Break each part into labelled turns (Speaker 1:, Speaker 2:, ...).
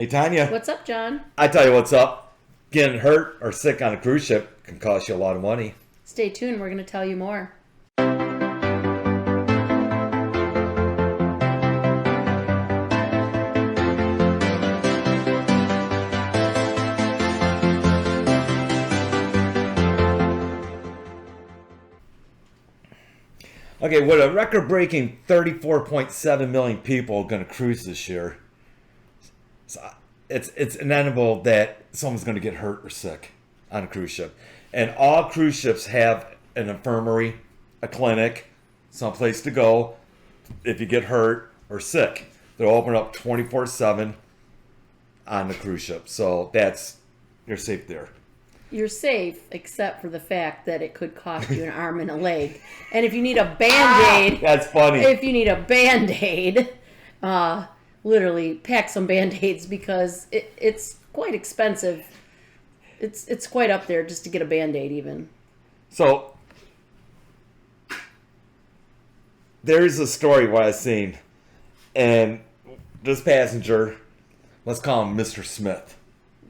Speaker 1: Hey, Tanya.
Speaker 2: What's up, John?
Speaker 1: I tell you what's up. Getting hurt or sick on a cruise ship can cost you a lot of money.
Speaker 2: Stay tuned. We're going to tell you more.
Speaker 1: Okay, with a record-breaking 34.7 million people going to cruise this year, it's inevitable that someone's going to get hurt or sick on a cruise ship. And all cruise ships have an infirmary, a clinic, someplace to go if you get hurt or sick. They'll open up 24/7 on the cruise ship. So you're safe there.
Speaker 2: You're safe, except for the fact that it could cost you an arm and a leg. And if you need a Band-Aid...
Speaker 1: That's funny.
Speaker 2: If you need a Band-Aid, literally pack some Band-Aids because it's quite expensive. It's quite up there just to get a Band-Aid even.
Speaker 1: So, there's a story what I've seen. And this passenger, let's call him Mr. Smith.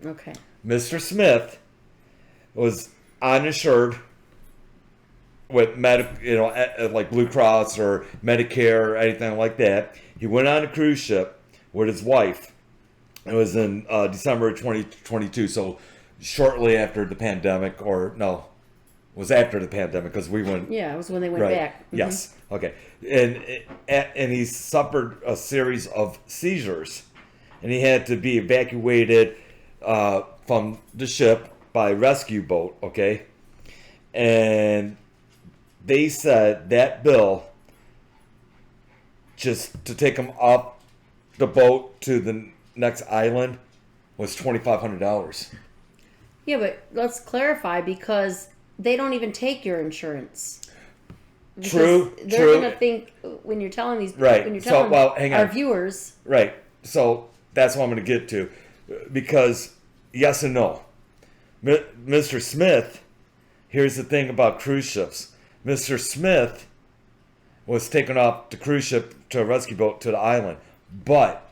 Speaker 2: Okay.
Speaker 1: Mr. Smith was uninsured with like Blue Cross or Medicare or anything like that. He went on a cruise ship with his wife. It was in December 2022, so shortly after the pandemic, or no, it was after the pandemic because we went.
Speaker 2: Yeah, it was when they went
Speaker 1: right.
Speaker 2: back. Mm-hmm.
Speaker 1: Yes. Okay. And he suffered a series of seizures, and he had to be evacuated from the ship by rescue boat, okay? And they said that bill, just to take him up the boat to the next island, was $2,500.
Speaker 2: Yeah, but let's clarify because they don't even take your insurance.
Speaker 1: True.
Speaker 2: They're going to think when you're telling these,
Speaker 1: right.
Speaker 2: when you're telling
Speaker 1: hang
Speaker 2: our
Speaker 1: on.
Speaker 2: viewers.
Speaker 1: Right. So that's what I'm going to get to, because yes and no. Mr. Smith, here's the thing about cruise ships. Mr. Smith was taken off the cruise ship to a rescue boat to the island. But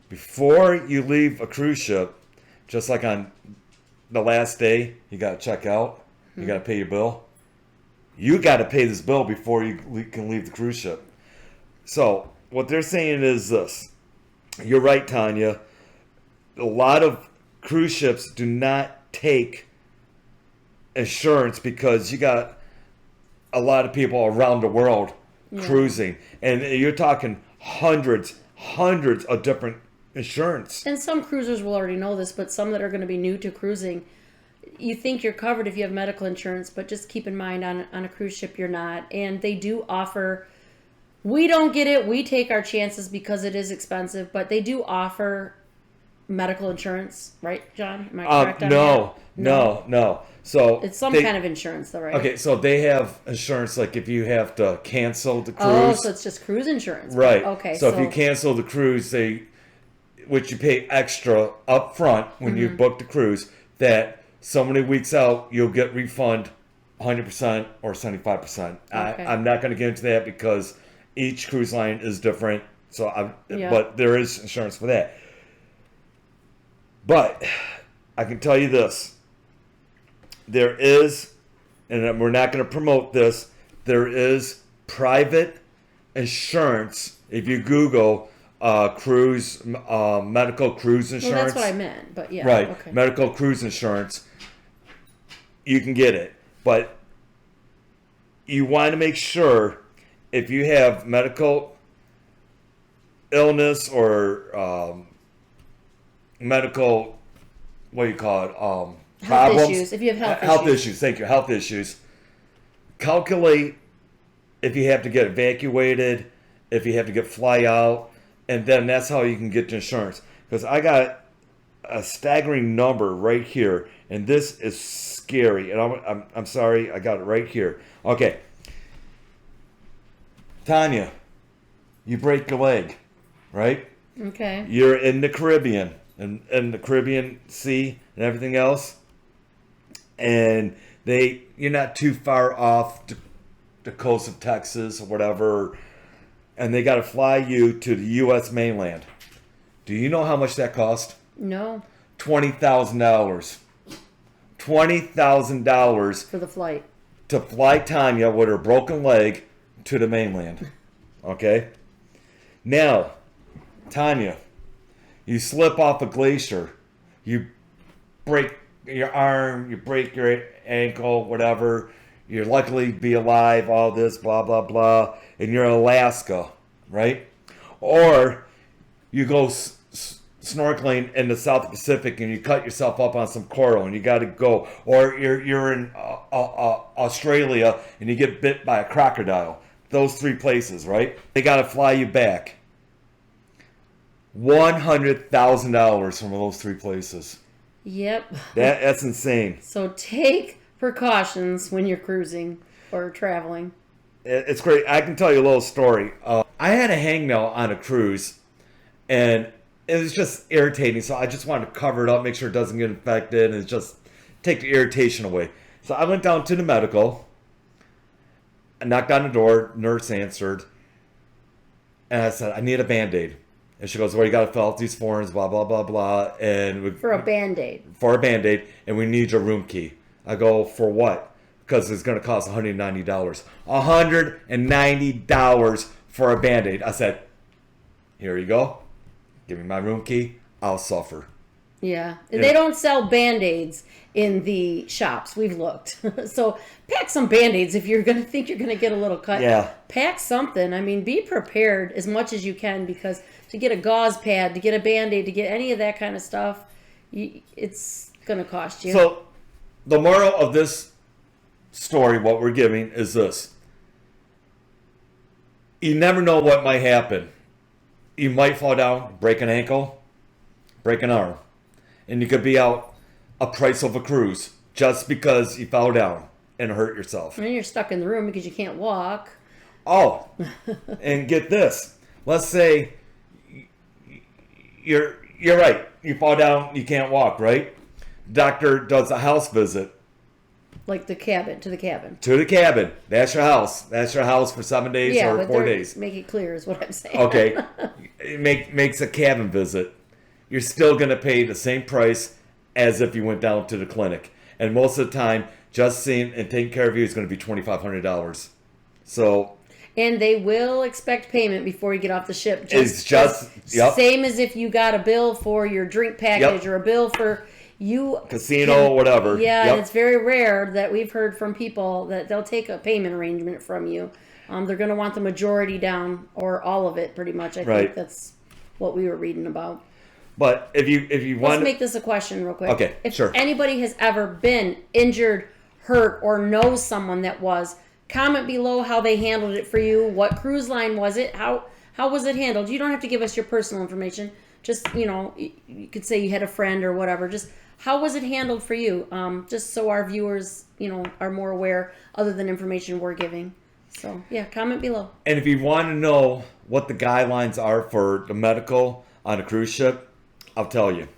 Speaker 1: before you leave a cruise ship, just like on the last day, you got to check out, you got to pay your bill. You got to pay this bill before you can leave the cruise ship. So what they're saying is this. You're right, Tanya. A lot of cruise ships do not take insurance because you got a lot of people around the world cruising, and you're talking hundreds of different insurance.
Speaker 2: And some cruisers will already know this, but some that are going to be new to cruising, you think you're covered if you have medical insurance, but just keep in mind on a cruise ship you're not. And they do offer, we don't get it, we take our chances because it is expensive, but they do offer medical insurance, right, John? Am I correct on that?
Speaker 1: No. So
Speaker 2: it's some kind of insurance, though, right?
Speaker 1: Okay, so they have insurance, like if you have to cancel the cruise.
Speaker 2: Oh, so it's just cruise insurance,
Speaker 1: right?
Speaker 2: Okay,
Speaker 1: so if you cancel the cruise, which you pay extra up front when you book the cruise, that so many weeks out you'll get refund 100% or 75%.
Speaker 2: Okay.
Speaker 1: I'm not going to get into that because each cruise line is different. But there is insurance for that. But I can tell you this. There is, and we're not going to promote this, there is private insurance. If you Google cruise, medical cruise insurance.
Speaker 2: Well, that's what I meant, but yeah.
Speaker 1: Right,
Speaker 2: okay.
Speaker 1: medical cruise insurance, you can get it. But you want to make sure if you have medical illness or medical, what do you call it? Problems.
Speaker 2: Health issues. If you have
Speaker 1: health issues. Thank you. Health issues. Calculate if you have to get evacuated, if you have to fly out, and then that's how you can get the insurance. Because I got a staggering number right here, and this is scary. And I'm sorry, I got it right here. Okay, Tanya, you break your leg, right?
Speaker 2: Okay.
Speaker 1: You're in the Caribbean, in the Caribbean Sea and everything else, and you're not too far off the coast of Texas or whatever, and they got to fly you to the U.S. mainland. Do you know how much that cost?
Speaker 2: No.
Speaker 1: $20,000. $20,000
Speaker 2: For the flight.
Speaker 1: to fly Tanya with her broken leg to the mainland. Okay? Now, Tanya, you slip off a glacier. You break your arm, you break your ankle, whatever. You're luckily be alive, all this, blah, blah, blah. And you're in Alaska, right? Or you go snorkeling in the South Pacific and you cut yourself up on some coral and you got to go. Or you're in Australia and you get bit by a crocodile. Those three places, right? They got to fly you back. $100,000 from those three places.
Speaker 2: Yep.
Speaker 1: That's insane.
Speaker 2: So take precautions when you're cruising or traveling.
Speaker 1: It's great. I can tell you a little story. I had a hangnail on a cruise, and it was just irritating. So I just wanted to cover it up, make sure it doesn't get infected, and just take the irritation away. So I went down to the medical. I knocked on the door. Nurse answered, and I said, "I need a BandAid." And she goes, "Well, you got to fill out these forms, blah blah blah blah." And
Speaker 2: For a BandAid.
Speaker 1: For a BandAid, and we need your room key. I go, "For what?" Because it's going to cost $190. $190 for a BandAid. I said, "Here you go. Give me my room key. I'll suffer."
Speaker 2: Yeah. They don't sell BandAids in the shops. We've looked. So pack some BandAids if you're going to think you're going to get a little cut.
Speaker 1: Yeah.
Speaker 2: Pack something. I mean, be prepared as much as you can, because to get a gauze pad, to get a BandAid, to get any of that kind of stuff, it's going to cost you.
Speaker 1: So the moral of this story, what we're giving, is this. You never know what might happen. You might fall down, break an ankle, break an arm. And you could be out a price of a cruise just because you fell down and hurt yourself.
Speaker 2: And then you're stuck in the room because you can't walk.
Speaker 1: Oh, and get this. Let's say you're right. You fall down, you can't walk, right? Doctor does a house visit.
Speaker 2: Like the cabin, to the cabin.
Speaker 1: To the cabin. That's your house. That's your house for 7 days or 4 days.
Speaker 2: Make it clear is what I'm saying.
Speaker 1: Okay. It makes a cabin visit. You're still going to pay the same price as if you went down to the clinic. And most of the time, just seeing and taking care of you is going to be $2,500. So...
Speaker 2: And they will expect payment before you get off the ship.
Speaker 1: It's just yep.
Speaker 2: Same as if you got a bill for your drink package or a bill for...
Speaker 1: Casino, whatever.
Speaker 2: Yeah, and it's very rare that we've heard from people that they'll take a payment arrangement from you. They're going to want the majority down, or all of it, pretty much. I think that's what we were reading about.
Speaker 1: But if you want,
Speaker 2: let's make this a question real quick.
Speaker 1: Okay,
Speaker 2: if
Speaker 1: sure.
Speaker 2: anybody has ever been injured, hurt, or knows someone that was, comment below how they handled it for you. What cruise line was it? How was it handled? You don't have to give us your personal information. Just, you could say you had a friend or whatever. Just how was it handled for you? Just so our viewers, are more aware, other than information we're giving. So, yeah, comment below.
Speaker 1: And if you want to know what the guidelines are for the medical on a cruise ship, I'll tell you.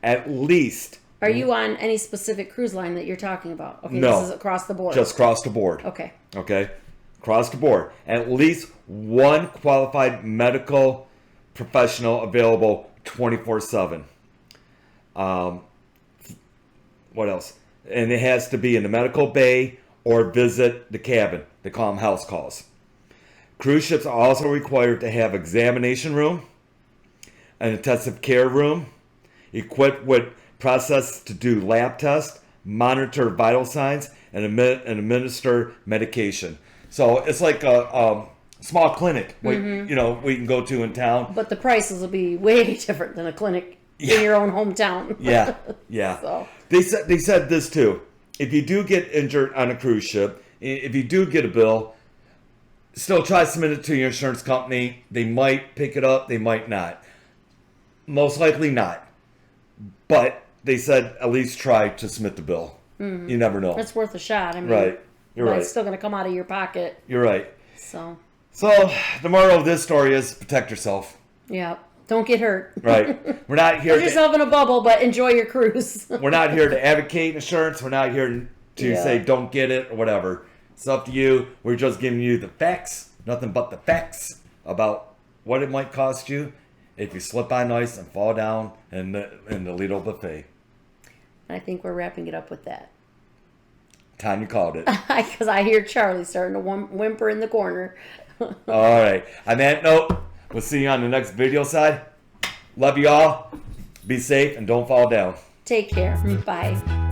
Speaker 1: At least.
Speaker 2: Are you on any specific cruise line that you're talking about? Okay,
Speaker 1: no,
Speaker 2: this is across the board.
Speaker 1: Just across the board.
Speaker 2: Okay.
Speaker 1: Okay. Across the board. At least one qualified medical professional available 24/7. What else? And it has to be in the medical bay or visit the cabin. They call them house calls. Cruise ships are also required to have examination room, an intensive care room, equipped with process to do lab tests, monitor vital signs, and administer medication. So it's like a small clinic, we can go to in town.
Speaker 2: But the prices will be way different than a clinic in your own hometown.
Speaker 1: Yeah.
Speaker 2: So.
Speaker 1: They said this too. If you do get injured on a cruise ship, if you do get a bill, still try to submit it to your insurance company. They might pick it up, they might not. Most likely not. But they said at least try to submit the bill. Mm-hmm. You never know.
Speaker 2: It's worth a shot. I mean,
Speaker 1: right. You're right.
Speaker 2: It's still going to come out of your pocket.
Speaker 1: You're right.
Speaker 2: So
Speaker 1: the moral of this story is protect yourself.
Speaker 2: Yeah. Don't get hurt.
Speaker 1: Right. We're not here
Speaker 2: Put yourself in a bubble, but enjoy your cruise.
Speaker 1: We're not here to advocate insurance. We're not here to say don't get it or whatever. It's up to you. We're just giving you the facts, nothing but the facts about what it might cost you if you slip on ice and fall down in the Lido buffet.
Speaker 2: I think we're wrapping it up with that.
Speaker 1: Tanya called it.
Speaker 2: Because I hear Charlie starting to whimper in the corner.
Speaker 1: All right. On that note, we'll see you on the next video side. Love you all. Be safe and don't fall down.
Speaker 2: Take care. Bye.